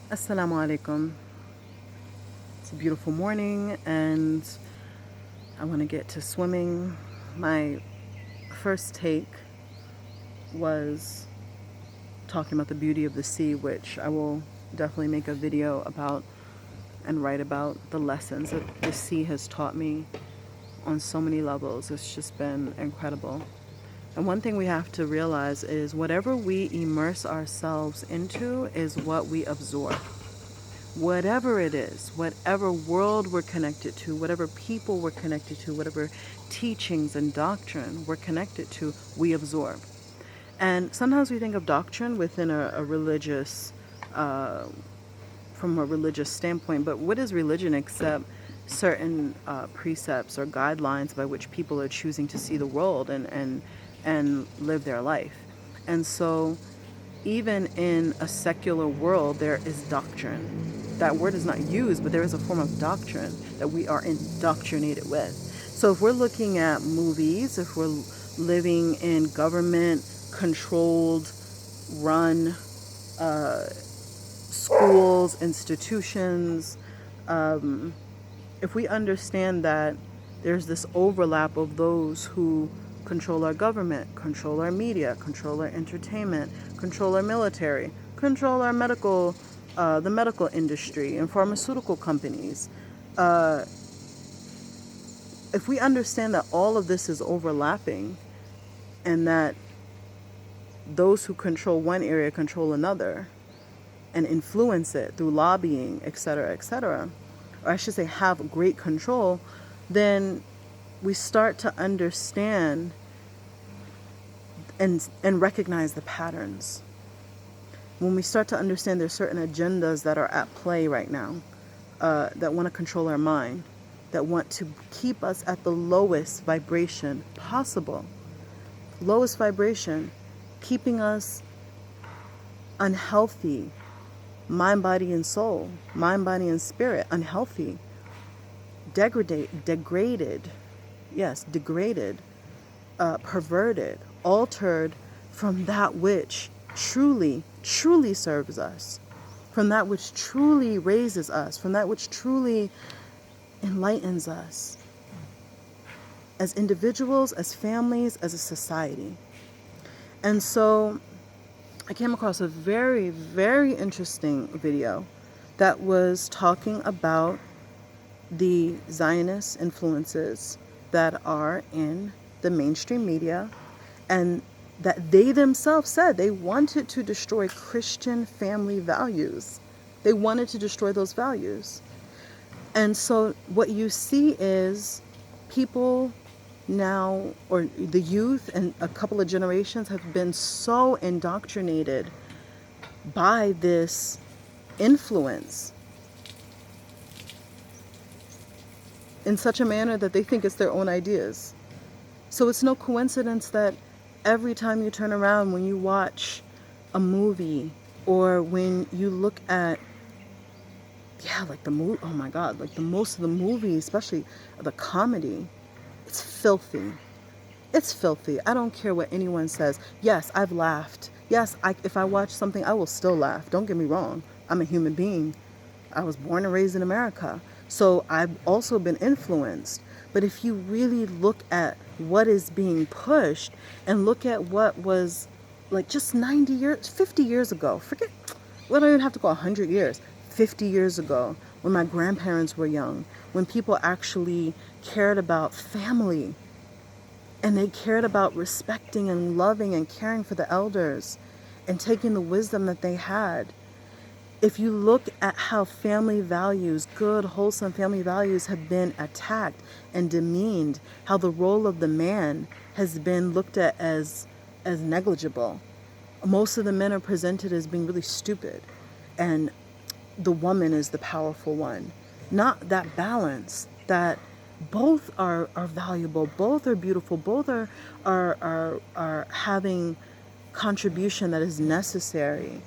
Assalamu alaikum. It's a beautiful morning and I want to get to swimming. My first take was talking about the beauty of the sea, which I will definitely make a video about and write about the lessons that the sea has taught me on so many levels. It's just been incredible. And one thing we have to realize is whatever we immerse ourselves into is what we absorb. Whatever it is, whatever world we're connected to, whatever people we're connected to, whatever teachings and doctrine we're connected to, we absorb. And sometimes we think of doctrine within a religious, from a religious standpoint, but what is religion except certain precepts or guidelines by which people are choosing to see the world and live their life? And so even in a secular world, there is doctrine. That word is not used, but there is a form of doctrine that we are indoctrinated with. So if we're looking at movies, if we're living in government controlled, run schools, institutions, if we understand that there's this overlap of those who control our government, control our media, control our entertainment, control our military, control our medical, the medical industry and pharmaceutical companies. If we understand that all of this is overlapping and that those who control one area control another and influence it through lobbying, etc., or I should say have great control, then we start to understand and recognize the patterns. When we start to understand there's certain agendas that are at play right now, that want to control our mind, that want to keep us at the lowest vibration possible, lowest vibration, keeping us unhealthy, mind, body, and soul, mind, body, and spirit, unhealthy, degraded, perverted, altered from that which truly serves us, from that which truly raises us, from that which truly enlightens us as individuals, as families, as a society. And so I came across a very, very interesting video that was talking about the Zionist influences that are in the mainstream media, and that they themselves said they wanted to destroy Christian family values. They wanted to destroy those values. And so what you see is people now, or the youth and a couple of generations, have been so indoctrinated by this influence in such a manner that they think it's their own ideas. So it's no coincidence that every time you turn around, when you watch a movie or when you look at, like the movie, oh my God, like the most of the movies, especially the comedy, it's filthy. It's filthy. I don't care what anyone says. Yes, I've laughed. Yes, if I watch something, I will still laugh. Don't get me wrong. I'm a human being. I was born and raised in America. So I've also been influenced. But if you really look at what is being pushed and look at what was like just 90 years, 50 years ago, forget, we don't even have to go 100 years, 50 years ago, when my grandparents were young, when people actually cared about family and they cared about respecting and loving and caring for the elders and taking the wisdom that they had. If you look at how family values, good, wholesome family values, have been attacked and demeaned, how the role of the man has been looked at as negligible. Most of the men are presented as being really stupid, and the woman is the powerful one. Not that balance, that both are valuable, both are beautiful, both are having contribution that is necessary.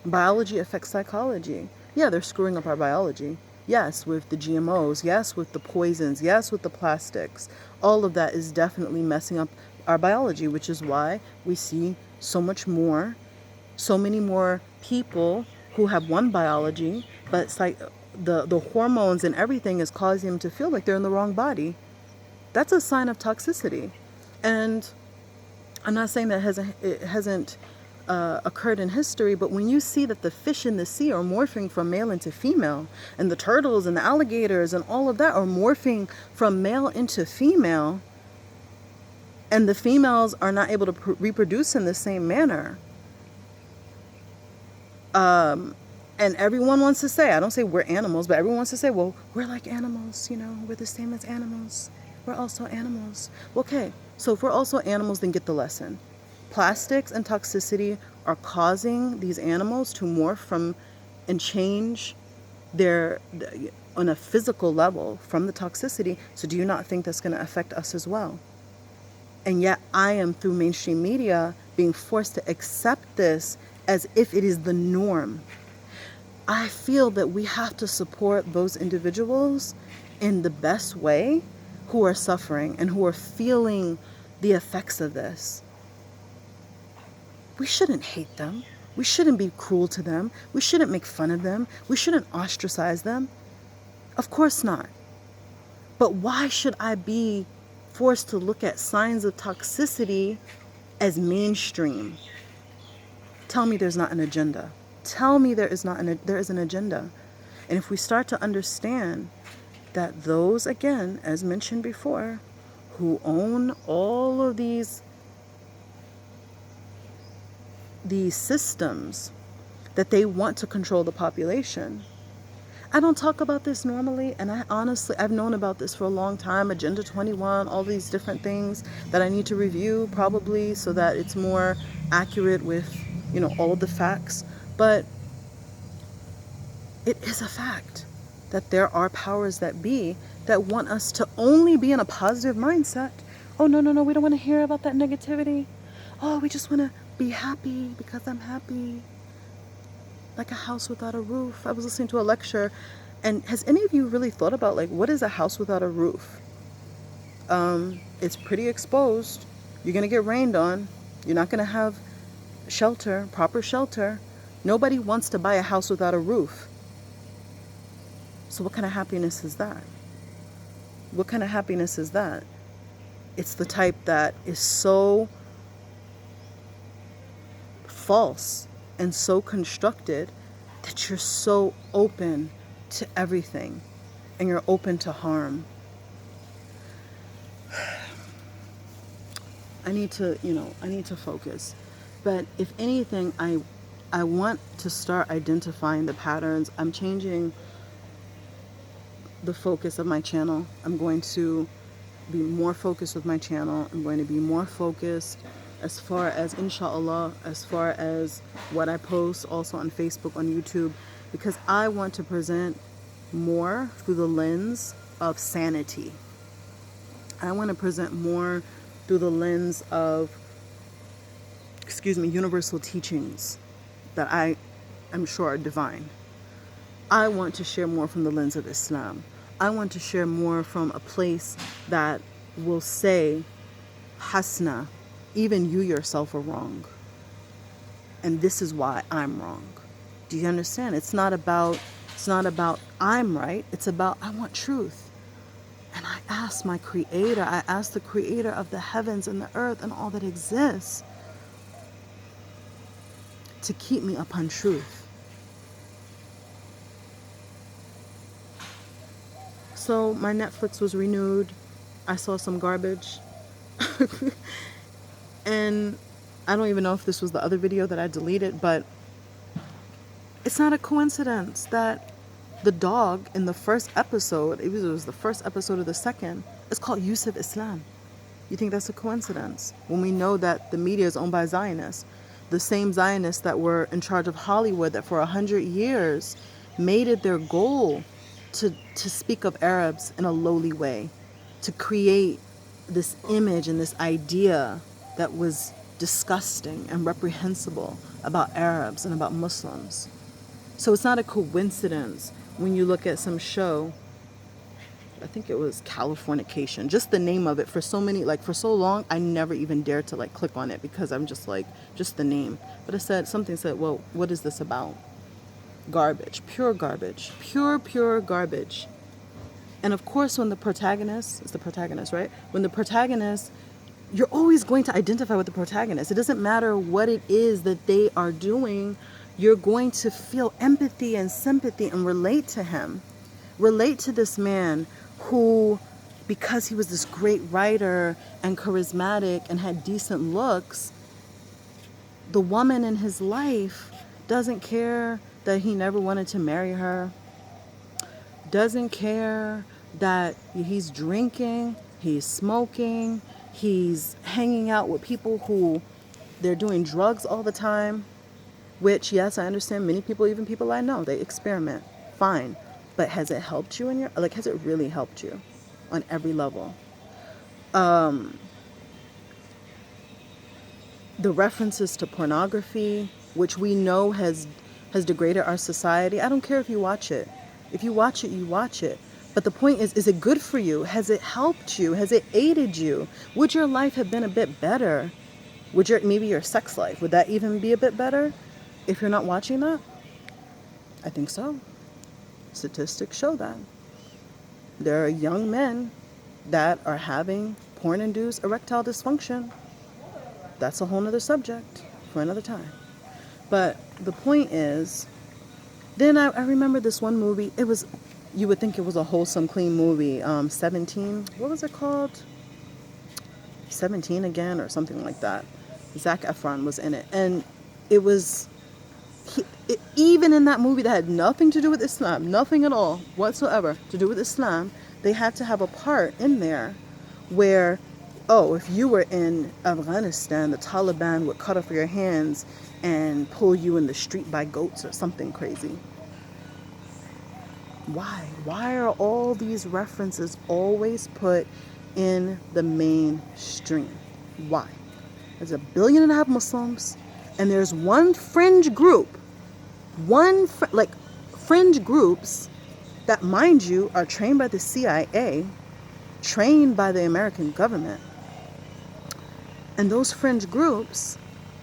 Biology affects psychology. Yeah, they're screwing up our biology. Yes, with the GMOs. Yes, with the poisons. Yes, with the plastics. All of that is definitely messing up our biology, which is why we see so many more people who have one biology, but it's like the hormones and everything is causing them to feel like they're in the wrong body. That's a sign of toxicity. And I'm not saying that it hasn't occurred in history, but when you see that the fish in the sea are morphing from male into female, and the turtles and the alligators and all of that are morphing from male into female, and the females are not able to reproduce in the same manner, and everyone wants to say, I don't say we're animals, but everyone wants to say, well, we're like animals, we're the same as animals. We're also animals. Okay, so if we're also animals, then get the lesson. Plastics and toxicity are causing these animals to morph from and change on a physical level from the toxicity. So do you not think that's going to affect us as well? And yet I am, through mainstream media, being forced to accept this as if it is the norm. I feel that we have to support those individuals in the best way who are suffering and who are feeling the effects of this. We shouldn't hate them. We shouldn't be cruel to them. We shouldn't make fun of them. We shouldn't ostracize them. Of course not. But why should I be forced to look at signs of toxicity as mainstream? Tell me there's not an agenda. Tell me there is an agenda. And if we start to understand that those, again, as mentioned before, who own all of these systems, that they want to control the population. I don't talk about this normally, and I've known about this for a long time, Agenda 21, all these different things that I need to review probably so that it's more accurate with, all the facts. But it is a fact that there are powers that be that want us to only be in a positive mindset. Oh, no, we don't want to hear about that negativity. Oh, we just want to be happy because I'm happy. Like a house without a roof. I was listening to a lecture, and has any of you really thought about, what is a house without a roof? It's pretty exposed. You're going to get rained on. You're not going to have shelter, proper shelter. Nobody wants to buy a house without a roof. So what kind of happiness is that? What kind of happiness is that? It's the type that is so false and so constructed that you're so open to everything and you're open to harm. I need to focus. But if anything, I want to start identifying the patterns. I'm changing the focus of my channel. I'm going to be more focused with my channel. I'm going to be more focused as far as, inshallah, as far as what I post also on Facebook, on YouTube, because I want to present more through the lens of sanity. I want to present more through the lens of, universal teachings that I'm sure are divine. I want to share more from the lens of Islam. I want to share more from a place that will say, Hasna, even you yourself are wrong. And this is why I'm wrong. Do you understand? It's not about I'm right. It's about I want truth. And I ask my Creator, I ask the Creator of the heavens and the earth and all that exists to keep me upon truth. So my Netflix was renewed. I saw some garbage. And I don't even know if this was the other video that I deleted, but it's not a coincidence that the dog in the first episode, it was the first episode of the second, it's called Yusuf Islam. You think that's a coincidence? When we know that the media is owned by Zionists, the same Zionists that were in charge of Hollywood that for 100 years made it their goal to speak of Arabs in a lowly way, to create this image and this idea that was disgusting and reprehensible about Arabs and about Muslims. So it's not a coincidence when you look at some show, I think it was Californication, just the name of it, for so long, I never even dared to click on it because I'm just the name. But something said, well, what is this about? Garbage, pure garbage, pure garbage. And of course, when the protagonist, it's the protagonist, right? When the protagonist, you're always going to identify with the protagonist. It doesn't matter what it is that they are doing, you're going to feel empathy and sympathy and relate to him. Relate to this man who, because he was this great writer and charismatic and had decent looks, the woman in his life doesn't care that he never wanted to marry her, doesn't care that he's drinking, he's smoking, he's hanging out with people who they're doing drugs all the time, which, yes, I understand many people, even people I know, they experiment. Fine. But has it helped you in your, like, has it really helped you on every level? The references to pornography, which we know has degraded our society. I don't care if you watch it. If you watch it, you watch it. But the point is it good for you? Has it helped you? Has it aided you? Would your life have been a bit better? Would maybe your sex life, would that even be a bit better if you're not watching that? I think so. Statistics show that. There are young men that are having porn-induced erectile dysfunction. That's a whole nother subject for another time. But the point is, then I remember this one movie. It was, you would think it was a wholesome, clean movie. 17. What was it called? 17 Again or something like that. Zac Efron was in it. And it was, even in that movie that had nothing to do with Islam, nothing at all whatsoever to do with Islam, they had to have a part in there where, oh, if you were in Afghanistan, the Taliban would cut off your hands and pull you in the street by goats or something crazy. Why? Why are all these references always put in the mainstream? Why? There's 1.5 billion Muslims, and there's one fringe group, fringe groups that, mind you, are trained by the CIA, trained by the American government. And those fringe groups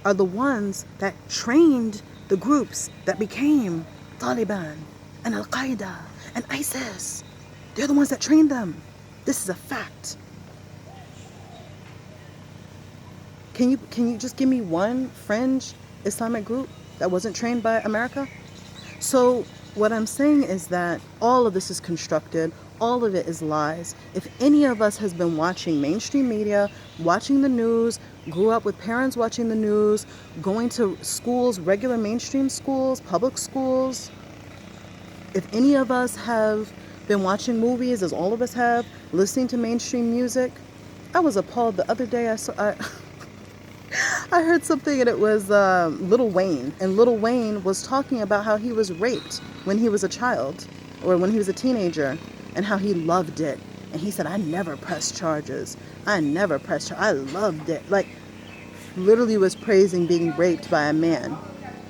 are the ones that trained the groups that became Taliban and Al-Qaeda and ISIS. They're the ones that trained them. This is a fact. Can you just give me one fringe Islamic group that wasn't trained by America? So what I'm saying is that all of this is constructed. All of it is lies. If any of us has been watching mainstream media, watching the news, grew up with parents watching the news, going to schools, regular mainstream schools, public schools, if any of us have been watching movies, as all of us have, listening to mainstream music, I was appalled the other day. I heard something, and it was Lil Wayne. And Lil Wayne was talking about how he was raped when he was a child or when he was a teenager, and how he loved it. And he said, I never pressed charges. I loved it. Like, literally was praising being raped by a man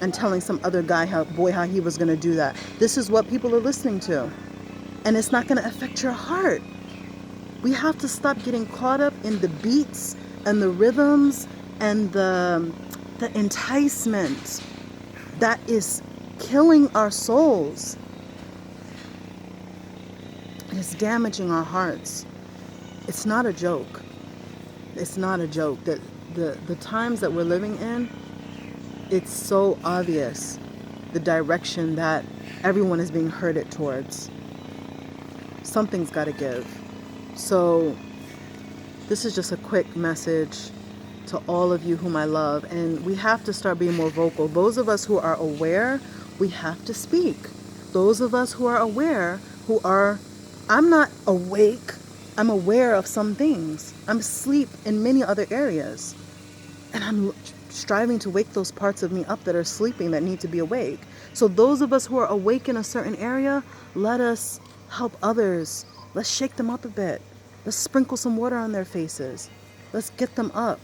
and telling some other guy how he was going to do that. This is what people are listening to. And it's not going to affect your heart. We have to stop getting caught up in the beats and the rhythms and the enticement that is killing our souls. It's damaging our hearts. It's not a joke. It's not a joke. That the times that we're living in, it's so obvious the direction that everyone is being herded towards. Something's got to give. So this is just a quick message to all of you whom I love. And we have to start being more vocal. Those of us who are aware, we have to speak. Those of us who are aware, I'm not awake, I'm aware of some things. I'm asleep in many other areas. And I'm striving to wake those parts of me up that are sleeping, that need to be awake. So those of us who are awake in a certain area, let us help others. Let's shake them up a bit. Let's sprinkle some water on their faces. Let's get them up.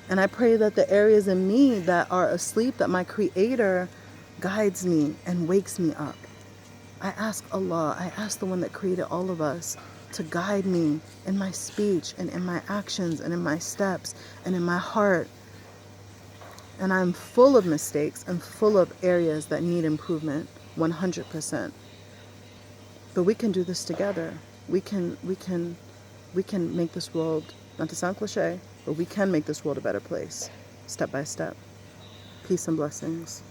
And I pray that the areas in me that are asleep, that my Creator guides me and wakes me up. I ask Allah, I ask the one that created all of us to guide me in my speech and in my actions and in my steps and in my heart And I'm full of mistakes and full of areas that need improvement, 100%. But we can do this together. We can make this world, not to sound cliche, but we can make this world a better place, step by step. Peace and blessings.